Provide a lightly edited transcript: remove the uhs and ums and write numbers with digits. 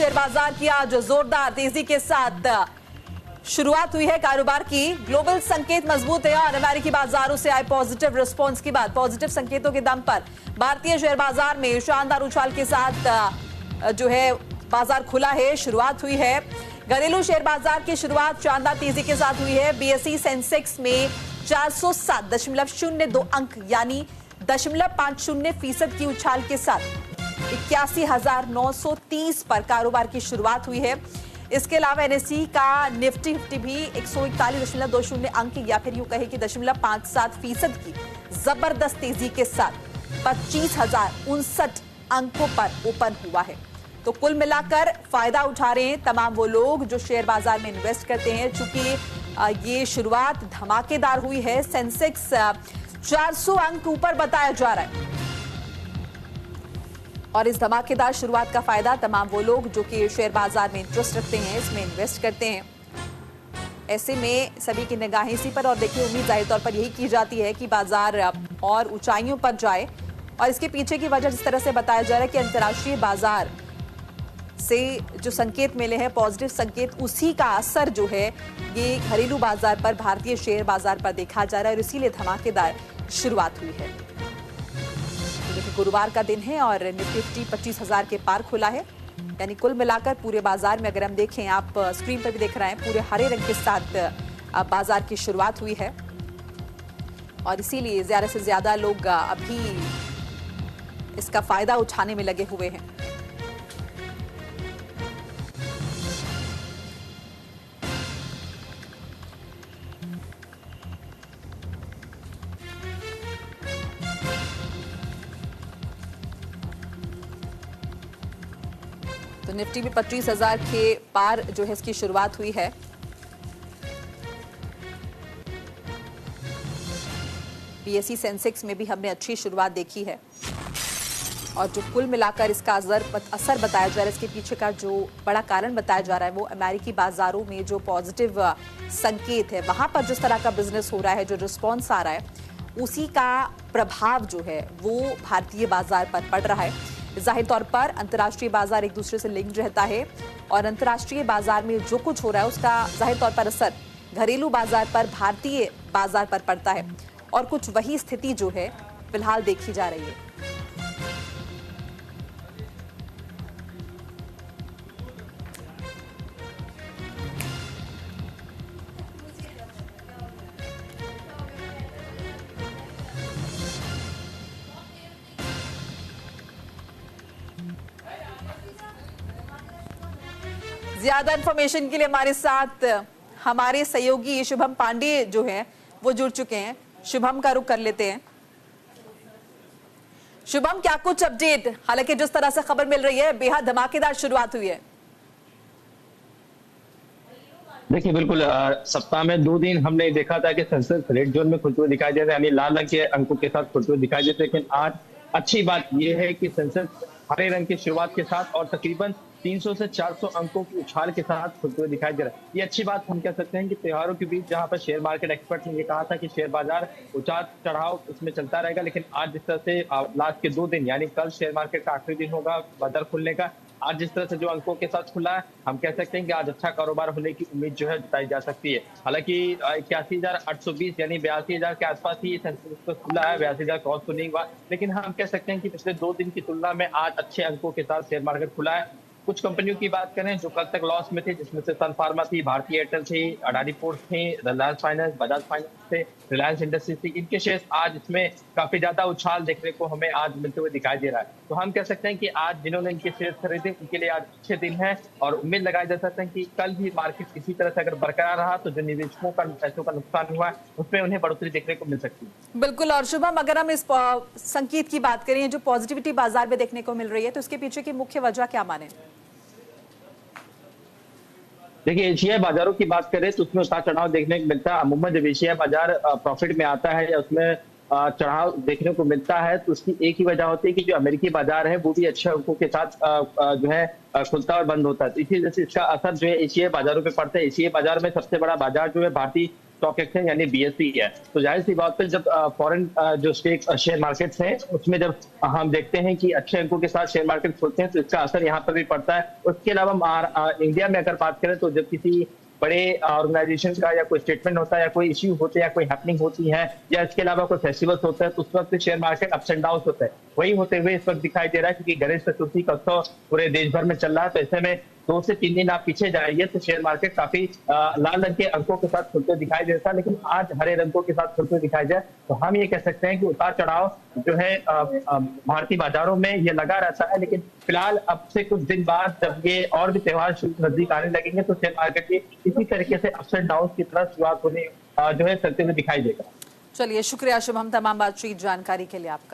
Share बाजार की आज जोरदार तेजी के साथ शुरुआत हुई है कारोबार की। ग्लोबल संकेत मजबूत है और अमेरिकी बाजारों से आए पॉजिटिव रिस्पांस के बाद पॉजिटिव संकेतों के दम पर भारतीय शेयर बाजार में शानदार उछाल के साथ जो है बाजार खुला है, शुरुआत हुई है। घरेलू शेयर बाजार की शुरुआत शानदार तेजी के साथ हुई है। बीएसई सेंसेक्स में 407.02 अंक यानी 0.50% की उछाल के साथ 81,930 पर कारोबार की शुरुआत हुई है। इसके अलावा एनएसई का निफ्टी भी 141.20 अंक या फिर यूं कहे कि 0.57% की जबरदस्त तेजी के साथ 25,059 अंकों पर ओपन हुआ है। तो कुल मिलाकर फायदा उठा रहे हैं तमाम वो लोग जो शेयर बाजार में इन्वेस्ट करते हैं। चूंकि ये शुरुआत धमाकेदार हुई है, सेंसेक्स 400 अंक ऊपर बताया जा रहा है और इस धमाकेदार शुरुआत का फायदा तमाम वो लोग जो कि शेयर बाजार में इंटरेस्ट रखते हैं, इसमें इन्वेस्ट करते हैं। ऐसे में सभी की निगाहें इसी पर और देखिए उम्मीद जाहिर तौर पर यही की जाती है कि बाजार और ऊंचाइयों पर जाए और इसके पीछे की वजह जिस तरह से बताया जा रहा है कि अंतर्राष्ट्रीय बाजार से जो संकेत मिले हैं, पॉजिटिव संकेत, उसी का असर जो है ये घरेलू बाजार पर, भारतीय शेयर बाजार पर देखा जा रहा है और इसीलिए धमाकेदार शुरुआत हुई है। देखिए गुरुवार का दिन है और निफ्टी 25,000 के पार खुला है। यानी कुल मिलाकर पूरे बाजार में अगर हम देखें, आप स्क्रीन पर भी देख रहे हैं, पूरे हरे रंग के साथ बाजार की शुरुआत हुई है और इसीलिए ज्यादा से ज्यादा लोग अभी इसका फायदा उठाने में लगे हुए हैं। तो निफ्टी भी 25,000 के पार जो है इसकी शुरुआत हुई है। बीएसई सेंसेक्स में भी हमने अच्छी शुरुआत देखी है और जो कुल मिलाकर इसका असर बताया जा रहा है, इसके पीछे का जो बड़ा कारण बताया जा रहा है वो अमेरिकी बाजारों में जो पॉजिटिव संकेत है, वहां पर जिस तरह का बिजनेस हो रहा है, जो रिस्पॉन्स आ रहा है, उसी का प्रभाव जो है वो भारतीय बाजार पर पड़ रहा है। जाहिर तौर पर अंतर्राष्ट्रीय बाजार एक दूसरे से लिंक्ड रहता है और अंतर्राष्ट्रीय बाजार में जो कुछ हो रहा है उसका जाहिर तौर पर असर घरेलू बाजार पर, भारतीय बाजार पर पड़ता है और कुछ वही स्थिति जो है फिलहाल देखी जा रही है। ज्यादा इंफॉर्मेशन के लिए हमारे साथ हमारे सहयोगी शुभम पांडे जो हैं वो जुड़ चुके हैं। शुभम का रुख कर लेते हैं। शुभम, क्या कुछ अपडेट? हालांकि जिस तरह से खबर मिल रही है बेहद धमाकेदार शुरुआत हुई है। देखिए बिल्कुल, सप्ताह में 2 दिन हमने देखा था कि सेंसेक्स रेड जोन में खुलते हुए दिखाई देते, यानी लाल रंग के अंकों के साथ खुलते हुए दिखाई देते, लेकिन आज अच्छी बात यह है कि सेंसेक्स हरे रंग की शुरुआत के साथ और तकरीबन 300 से 400 अंकों की उछाल के साथ खुलते हुए दिखाई दे रहा है। ये अच्छी बात हम कह सकते हैं कि त्योहारों के बीच जहां पर शेयर मार्केट एक्सपर्ट ने ये कहा था कि शेयर बाजार उतार चढ़ाव इसमें चलता रहेगा, लेकिन आज जिस तरह से लास्ट के 2 दिन यानी कल शेयर मार्केट का आखिरी दिन होगा बाजार खुलने का, आज जिस तरह से जो अंकों के साथ खुला है, हम कह सकते हैं कि आज अच्छा कारोबार होने की उम्मीद जो है जताई जा सकती है। हालांकि 81,820 यानी 82,000 के आसपास ही सेंसेक्स खुला है, 82,000 क्रॉस तो नहीं हुआ, लेकिन हम कह सकते हैं कि पिछले 2 दिन की तुलना में आज अच्छे अंकों के साथ शेयर मार्केट खुला है। कुछ कंपनियों की बात करें जो कल तक लॉस में थी, जिसमें से सन फार्मा थी, भारतीय एयरटेल थी, अडानी पोर्ट्स थी, रिलायंस फाइनेंस, बजाज फाइनेंस थे, रिलायंस इंडस्ट्रीज थी, इनके शेयर्स आज इसमें काफी ज्यादा उछाल देखने को हमें आज मिलते हुए दिखाई दे रहा है। तो हम कह सकते हैं कि आज जिन्होंने इनके शेयर्स खरीदे उनके लिए आज अच्छे दिन है और उम्मीद लगाई जा सकते हैं कि कल भी मार्केट इसी तरह से अगर बरकरार रहा तो जो निवेशकों का पैसों का नुकसान हुआ है उसमें उन्हें बढ़ोतरी देखने को मिल सकती है। बिल्कुल। और शुभम, अगर हम इस संकेत की बात करें, जो पॉजिटिविटी बाजार में देखने को मिल रही है, तो इसके पीछे की मुख्य वजह क्या माने? देखिए एशियाई बाजारों की बात करें तो उसमें उतार चढ़ाव देखने को मिलता है। अमूमन जब एशियाई बाजार प्रॉफिट में आता है या उसमें चढ़ाव देखने को मिलता है, तो उसकी एक ही वजह होती है कि जो अमेरिकी बाजार है वो भी अच्छे अंकों के साथ जो है खुलता और बंद होता है। तो इसी वजह से इसका असर जो है एशियाई बाजारों पे पड़ता है। एशियाई बाजार में सबसे बड़ा बाजार जो है भारतीय स्टॉक एक्सचेंज यानी बीएसई है। तो जाहिर सी बात है, जब फॉरेन जो शेयर मार्केट्स हैं उसमें जब हम देखते हैं कि अच्छे अंकों के साथ शेयर मार्केट खुलते हैं तो इसका असर यहाँ पर भी पड़ता है। उसके अलावा इंडिया में अगर बात करें तो जब किसी बड़े ऑर्गेनाइजेशन का या कोई स्टेटमेंट होता है या कोई इश्यू होते हैं या कोई हैपनिंग होती है या इसके अलावा कोई फेस्टिवल्स होता है, तो उस वक्त share market ups and down होता है। वही होते हुए इस वक्त दिखाई दे रहा है, क्योंकि गणेश चतुर्थी का उत्सव पूरे देश भर में चल रहा है। तो ऐसे में 2 से 3 दिन आप पीछे जाइए तो शेयर मार्केट काफी लाल रंग के अंकों के साथ खुलते दिखाई देता है, लेकिन आज हरे रंगों के साथ खुलते दिखाई जाए तो हम ये कह सकते हैं कि उतार चढ़ाव जो है भारतीय बाजारों में ये लगा रहता है। लेकिन फिलहाल अब से कुछ दिन बाद जब ये और भी त्योहार नजदीक आने लगेंगे तो शेयर मार्केट की इसी तरीके से अप्स एंड डाउन की तरफ शुरुआत होने जो है चलते हुए दिखाई देगा। चलिए, शुक्रिया शुभम तमाम बातचीत जानकारी के लिए आपका।